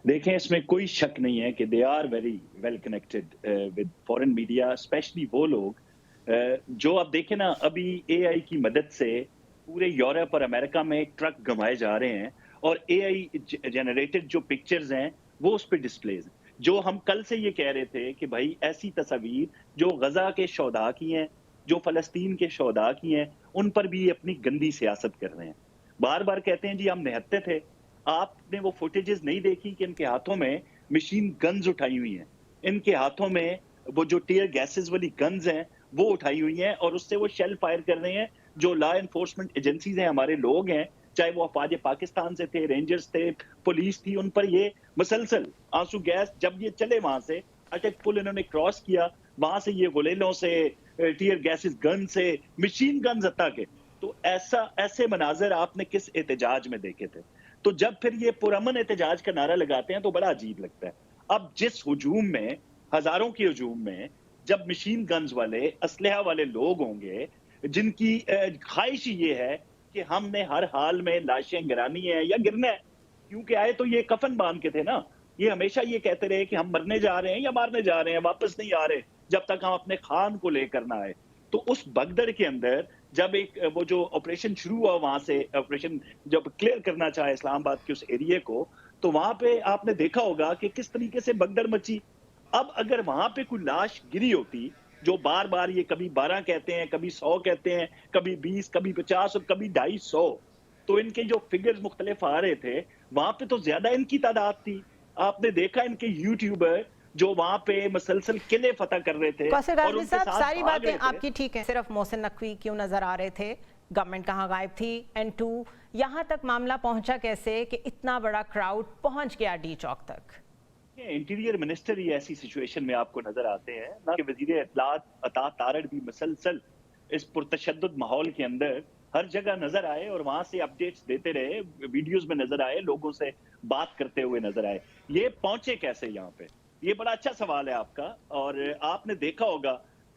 देखें, इसमें कोई शक नहीं है कि they are very well connected with foreign media, specially वो लोग जो आप देखें ना, अभी एआई की मदद से पूरे यूरोप और अमेरिका में ट्रक घुमाए जा रहे हैं और एआई जनरेटेड जो पिक्चर्स हैं वो उस पे डिस्प्लेज हैं। जो हम कल से ये कह रहे थे कि भाई ऐसी तस्वीर जो गजा के शोहदा की हैं, जो फलस्तीन के शोहदा की हैं, उन पर भी अपनी गंदी सियासत कर रहे हैं। बार बार कहते हैं जी हम निहत्थे थे। आपने वो फुटेजेस नहीं देखी कि इनके हाथों में मशीन गन्स उठाई हुई हैं, इनके हाथों में वो जो टीयर गैसेस वाली गन्स हैं वो उठाई हुई हैं और उससे वो शेल फायर कर रहे हैं। जो लॉ एनफोर्समेंट एजेंसीज हैं, हमारे लोग हैं, चाहे वो अफवाज पाकिस्तान से थे, रेंजर्स थे, पुलिस थी, उन पर ये मुसलसल आंसू गैस, जब ये चले वहां से अटक पुल इन्होंने क्रॉस किया, वहां से ये गुलेलों से, टीयर गैसेस गन से, मशीन गन्स हत्ता के। तो ऐसे मनाजर आपने किस एहतजाज में देखे थे? तो जब फिर ये पुरअमन एहतजाज का नारा लगाते हैं तो बड़ा अजीब लगता है। अब जिस हुजूम में, हजारों के हुजूम में, जब मशीन गन्स वाले, असलहा वाले लोग होंगे, जिनकी ख्वाहिश ये है कि हमने हर हाल में लाशें गिरानी है या गिरना है, क्योंकि आए तो ये कफन बांध के थे ना। ये हमेशा ये कहते रहे कि हम मरने जा रहे हैं या मारने जा रहे हैं, वापस नहीं आ रहे जब तक हम अपने खान को लेकर ना आए। तो उस भगदड़ के अंदर जब एक वो जो ऑपरेशन शुरू हुआ, वहां से ऑपरेशन जब क्लियर करना चाहे इस्लामाबाद के उस एरिया को, तो वहां पे आपने देखा होगा कि किस तरीके से भगदड़ मची। अब अगर वहां पे कोई लाश गिरी होती, जो बार बार ये कभी 12 कहते हैं, कभी 100 कहते हैं, कभी 20, कभी 50 और कभी 250, तो इनके जो फिगर्स मुख्तलिफ आ रहे थे, वहां पे तो ज्यादा इनकी तादाद थी। आपने देखा इनके यूट्यूबर जो वहां पे मसलसल किले फतह कर रहे थे कौसर और गाजवी उनके साहब, साथ सारी भाग बातें रहे थे। आपकी ठीक है, सिर्फ मोहसिन नकवी क्यों नजर आ रहे थे, गवर्नमेंट कहाँ गायब थी, N2 यहाँ तक मामला पहुंचा कैसे कि इतना बड़ा क्राउड पहुंच गया डी चौक तक? इंटीरियर मिनिस्टर ही ऐसी सिचुएशन में आपको नजर आते हैं ना, कि वजीर इत्तलात अता तारड़ भी मसलसल इस पुरतशद्दुद माहौल के अंदर हर जगह नजर आए और वहां से अपडेट्स देते रहे, वीडियोस में नजर आए, लोगों से बात करते हुए नजर आए। ये पहुंचे कैसे यहाँ पे? ये बड़ा अच्छा सवाल है आपका। और आपने देखा होगा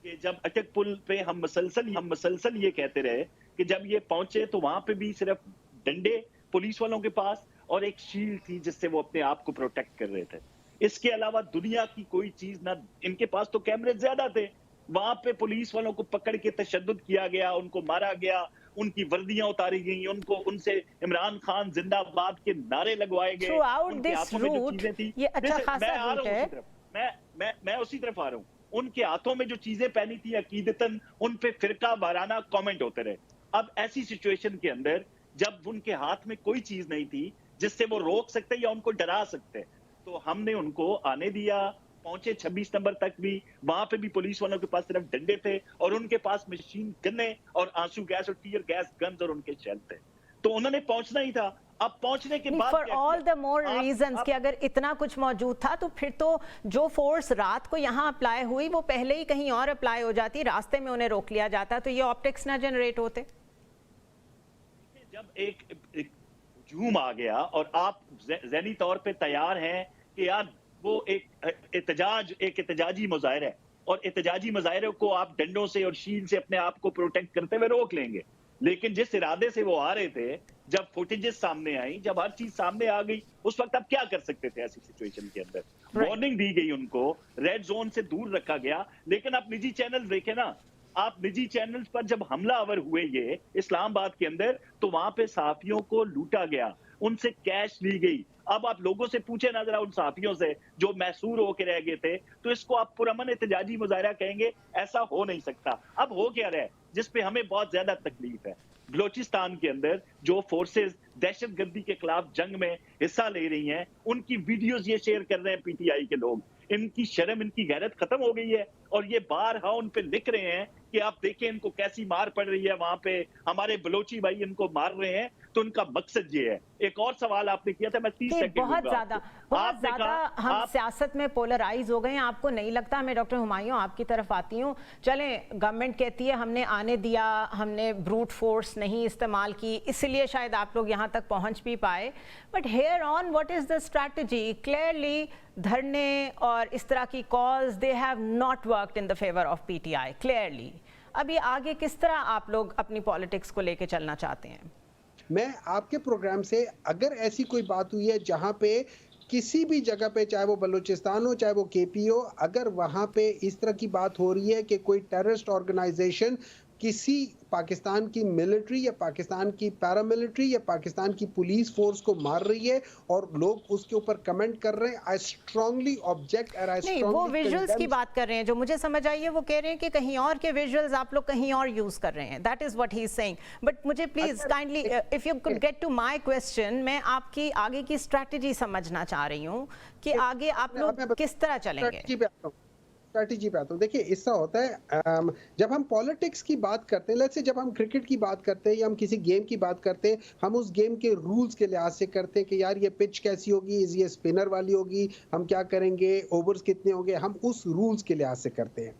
कि जब अटक पुल पे हम मसलसल ये कहते रहे कि जब ये पहुंचे तो वहां पे भी सिर्फ डंडे पुलिस वालों के पास और एक शील्ड थी जिससे वो अपने आप को प्रोटेक्ट कर रहे थे। इसके अलावा दुनिया की कोई चीज ना, इनके पास तो कैमरे ज्यादा थे। वहां पे पुलिस वालों को पकड़ के तशद्दुद किया गया, उनको मारा गया, उनकी वर्दियां उतारी गई, उनको उनसे इमरान खान जिंदाबाद के नारे लगवाए गए। थ्रू आउट उनके दिस हाथों में जो रूट चीजें थी, ये अच्छा खासा रूट है। मैं उसी तरफ आ रहा हूँ। उनके हाथों में जो चीजें पहनी थी अकीदतन, उन पे फिरका वाराना कमेंट होते रहे। अब ऐसी सिचुएशन के अंदर जब उनके हाथ में कोई चीज नहीं थी जिससे वो रोक सकते या उनको डरा सकते, तो हमने उनको आने दिया। पहुंचे 26 नंबर तक भी, वहां पे भी पुलिस वालों के पास सिर्फ डंडे थे और उनके पास मशीन गन्ने और आंसू गैस और टीयर गैस गन्स और उनके शेल थे। तो उन्होंने पहुंचना ही था। अब पहुंचने के बाद for all the more reasons कि अगर इतना कुछ मौजूद था तो फिर तो जो फोर्स रात को यहाँ अप्लाई हुई वो पहले ही कहीं और अप्लाई हो जाती, रास्ते में उन्हें रोक लिया जाता, तो ये ऑप्टिक्स ना जनरेट होते। जब एक हुजूम आ गया और आप ज़हनी तौर पे तैयार हैं कि यार वो एक एहतजाजी मुजाहिरा है और एहतजाजी मुजाहिरे को आप डंडों से और शील्ड से अपने आप को प्रोटेक्ट करते हुए रोक लेंगे, लेकिन जिस इरादे से वो आ रहे थे, जब फुटेजेस सामने आई, जब हर चीज सामने आ गई, उस वक्त आप क्या कर सकते थे ऐसी सिचुएशन के अंदर? वार्निंग दी गई उनको, रेड जोन से दूर रखा गया। लेकिन आप निजी चैनल देखें ना, आप निजी चैनल्स पर जब हमलावर हुए ये इस्लामाबाद के अंदर, तो वहां पे सहाफियों को लूटा गया, उनसे कैश ली गई। अब आप लोगों से पूछे ना जरा, उन सहाफियों से जो मैसूर होकर रह गए थे, तो इसको आप पुरअमन एहतजाजी मुजाहिरा कहेंगे? ऐसा हो नहीं सकता। अब हो क्या रहा है जिसपे हमें बहुत ज्यादा तकलीफ है? बलोचिस्तान के अंदर जो फोर्सेस दहशतगर्दी के खिलाफ जंग में हिस्सा ले रही हैं, उनकी वीडियोस ये शेयर कर रहे हैं पीटीआई के लोग। इनकी शर्म, इनकी गैरत खत्म हो गई है और ये बारहा उन पे लिख रहे हैं कि आप देखें इनको कैसी मार पड़ रही है, वहां पे हमारे बलोची भाई इनको मार रहे हैं। तो उनका मकसद ये है। एक और सवाल आपने किया था, मैं 30 सेकंड बहुत ज्यादा हम सियासत में पोलराइज हो गए हैं, आपको नहीं लगता? मैं डॉक्टर हुमायूं आपकी तरफ आती हूँ। चलें, गवर्नमेंट कहती है हमने आने दिया, हमने ब्रूट फोर्स नहीं इस्तेमाल की, इसलिए शायद आप लोग यहाँ तक पहुँच भी पाए, but here on what is the strategy? Clearly धरने और इस तरह की calls, they have not worked in the favour of PTI clearly. अभी आगे किस तरह आप लोग अपनी पॉलिटिक्स को लेके चलना चाहते हैं? मैं आपके प्रोग्राम से, अगर ऐसी कोई बात हुई है जहां पे किसी भी जगह पे, चाहे वो बलूचिस्तान हो, चाहे वो केपी हो, अगर वहां पे इस तरह की बात हो रही है कि कोई टेररिस्ट ऑर्गेनाइजेशन किसी पाकिस्तान की मिलिट्री या पाकिस्तान की पैरामिलिट्री या पाकिस्तान की पुलिस फोर्स को मार रही है और लोग उसके ऊपर कमेंट कर रहे हैं, आई स्ट्रांगली ऑब्जेक्ट और आई नहीं, वो स्ट्रांगली विजुअल्स की बात कर रहे हैं, जो मुझे समझ आई है वो कह रहे हैं कि कहीं और के विजुअल्स आप लोग कहीं और यूज कर रहे हैं, that is what he is saying. But मुझे please kindly if you could get to my question, मैं आपकी आगे की स्ट्रेटजी समझना चाह रही हूँ कि आगे आप लोग किस तरह चलेंगे। स्ट्रैटेजी पे आता हूँ। देखिए, इससा होता है जब हम पॉलिटिक्स की बात करते हैं, लेट्स से जब हम क्रिकेट की बात करते हैं या हम किसी गेम की बात करते हैं, हम उस गेम के रूल्स के लिहाज से करते हैं कि यार ये पिच कैसी होगी, ये स्पिनर वाली होगी, हम क्या करेंगे, ओवर्स कितने होंगे, हम उस रूल्स के लिहाज से करते हैं।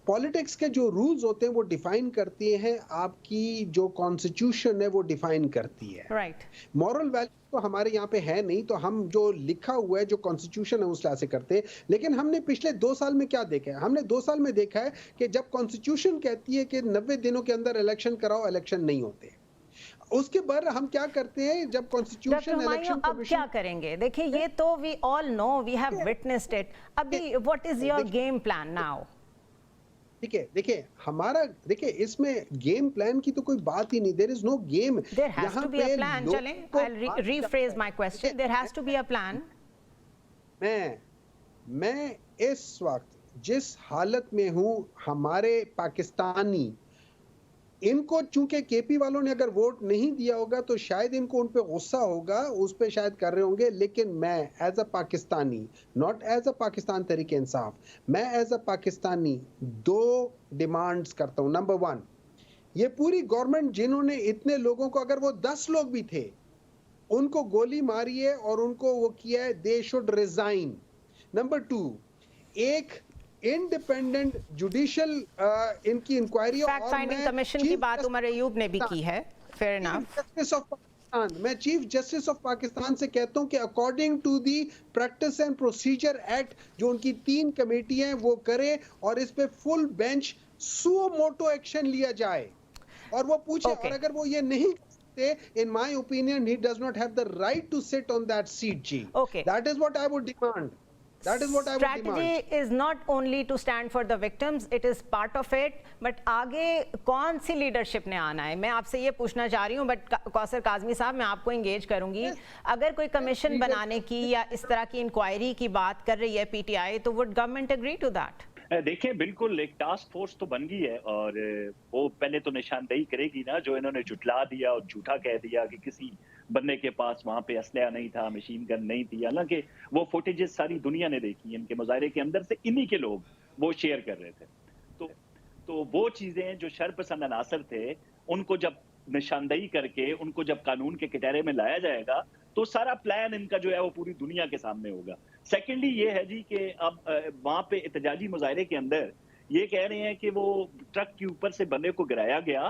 पॉलिटिक्स के जो रूल्स होते हैं वो डिफाइन करती हैं, आपकी जो कॉन्स्टिट्यूशन है वो डिफाइन करती है। राइट। मॉरल वैल्यू तो हमारे यहाँ पे है नहीं, तो हम जो लिखा हुआ है, जो कॉन्स्टिट्यूशन है उस लिहाज से करते हैं। लेकिन हमने पिछले 2 साल में क्या देखा है? हमने 2 साल में देखा है कि जब कॉन्स्टिट्यूशन कहती है कि 90 दिनों के अंदर इलेक्शन कराओ, इलेक्शन नहीं होते। उसके बाद हम क्या करते हैं, जब कॉन्स्टिट्यूशन इलेक्शन अब क्या करेंगे? देखिए, ये तो we all know, we have witnessed it. अभी what is your game plan now? ठीक है, देखिए हमारा, देखिए इसमें गेम प्लान की तो कोई बात ही नहीं, there is no game. There has to be a plan. चलें, I will rephrase my question, there has to be a plan. मैं इस वक्त जिस हालत में हूं, हमारे पाकिस्तानी, इनको चूंकि केपी वालों ने अगर वोट नहीं दिया होगा तो शायद इनको उन पे गुस्सा होगा, उस पे शायद कर रहे होंगे, लेकिन मैं as a Pakistani, not as a Pakistan Tehreek Insaf, मैं एज अ पाकिस्तानी 2 डिमांड्स करता हूं। नंबर 1, ये पूरी गवर्नमेंट जिन्होंने इतने लोगों को, अगर वो 10 लोग भी थे, उनको गोली मारी है और उनको वो किया है, दे शुड रिजाइन। नंबर 2, एक इंडिपेंडेंट जुडिशियल इनकी इंक्वायरी, फैक्ट फाइंडिंग कमीशन की बात उमर अयूब ने भी की है। Fair enough. Justice of Pakistan, मैं चीफ जस्टिस ऑफ पाकिस्तान से कहता हूं कि according to the practice and procedure act, जो उनकी 3 कमेटी हैं वो करे और इस पे full bench suo motu action लिया जाए और वो पूछे। और अगर वो ये नहीं करते, in my opinion, he does not have the right to sit on that seat, G. That is what I would demand. That is what I would demand. Strategy is not only to stand for the victims, it is part of it. But आगे कौन सी leadership ने आना है, मैं आपसे ये पूछना चाह रही हूँ। बट कौसर काज़मी साहब, मैं आपको एंगेज करूंगी। अगर कोई कमीशन बनाने की या इस तरह की इंक्वायरी की बात कर रही है पीटीआई, तो would government agree to that? देखिए, बिल्कुल एक टास्क फोर्स तो बन गई है और वो पहले तो निशानदेही करेगी ना, जो इन्होंने जुटला दिया और झूठा कह दिया कि किसी बंदे के पास वहां पे असलहा नहीं था, मशीन गन नहीं थी। हालांकि वो फुटेजेस सारी दुनिया ने देखी, इनके मुजाहरे के अंदर से इन्हीं के लोग वो शेयर कर रहे थे। तो वो चीजें जो शरपसंद अनासर थे, उनको जब निशानदेही करके उनको जब कानून के कटहरे में लाया जाएगा, तो सारा प्लान इनका जो है वो पूरी दुनिया के सामने होगा। सेकेंडली ये है जी कि अब वहां पे एहतजाजी मुजाहरे के अंदर ये कह रहे हैं कि वो ट्रक के ऊपर से बंदे को गिराया गया।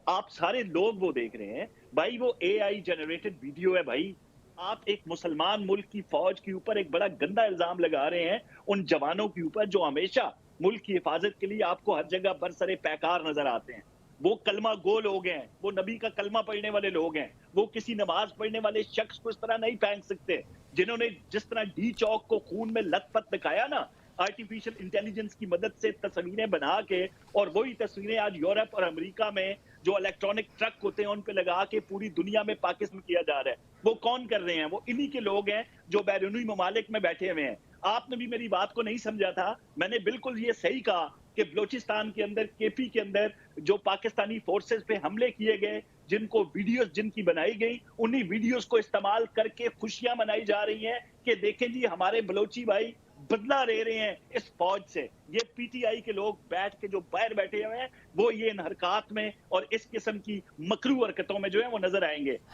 आप सारे लोग वो देख रहे हैं भाई, वो AI जनरेटेड वीडियो है भाई। आप एक मुसलमान मुल्क की फौज के ऊपर एक बड़ा गंदा इल्जाम लगा रहे हैं, उन जवानों के ऊपर जो हमेशा मुल्क की हिफाजत के लिए आपको हर जगह बरसरे पैकार नजर आते हैं। वो कलमा गो लोग हैं, वो नबी का कलमा पढ़ने वाले लोग हैं, वो किसी नमाज पढ़ने वाले शख्स को इस तरह नहीं फेंक सकते। जिन्होंने जिस तरह डी चौक को खून में लथपथ दिखाया ना, आर्टिफिशियल इंटेलिजेंस की मदद से तस्वीरें बना के, और वही तस्वीरें आज यूरोप और अमेरिका में जो इलेक्ट्रॉनिक ट्रक होते हैं उन पे लगा के पूरी दुनिया में पाकिस्तान किया जा रहा है। वो कौन कर रहे हैं? वो इन्हीं के लोग हैं जो बैरूनी ममालिक में बैठे हुए हैं। आपने भी मेरी बात को नहीं समझा था, मैंने बिल्कुल ये सही कहा कि बलोचिस्तान के अंदर, केपी के अंदर जो पाकिस्तानी फोर्सेस पे हमले किए गए, जिनको वीडियोस जिनकी बनाई गई, उन्हीं वीडियोस को इस्तेमाल करके खुशियां मनाई जा रही हैं कि देखें जी हमारे बलोची भाई बदला ले रहे हैं इस फौज से। ये पीटीआई के लोग बैठ के जो बाहर बैठे हुए हैं, वो ये इन हरकत में और इस किस्म की मकरू हरकतों में जो है वो नजर आएंगे।